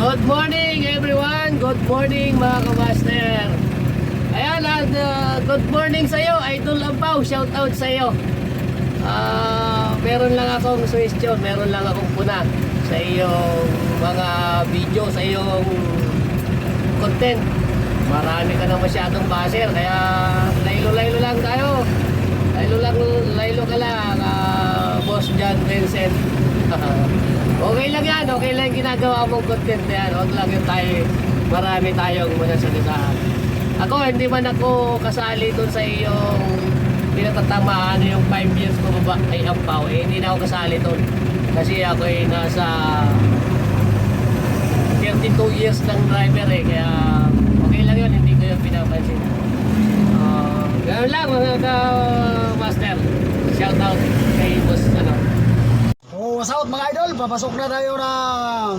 Good morning everyone, good morning mga kamaster. Ayan, good morning sa iyo, Idol Ampaw, shout out sa iyo. Meron lang akong suggestion, meron lang akong puna sa iyong mga video, sa iyong content. Marami ka na masyadong baser, kaya laylo-laylo lang tayo. Laylo ka lang, Boss John Vincent. Okay lang yan, okay lang ginagawa mong content na yan. Huwag lang yung tayo, marami tayong manasalitaan. Ako, hindi man ako kasali dun sa iyong pinatatamaan yung 5 years ko baba ay Ampaw. Hindi na ako kasali dun. Kasi ako ay nasa 32 years ng driver kaya okay lang yun, hindi ko yung pinapansin. Ganoon lang mga ka-master. Shout out kay Boss Oh, what's up mga idol? Papasok na tayo ng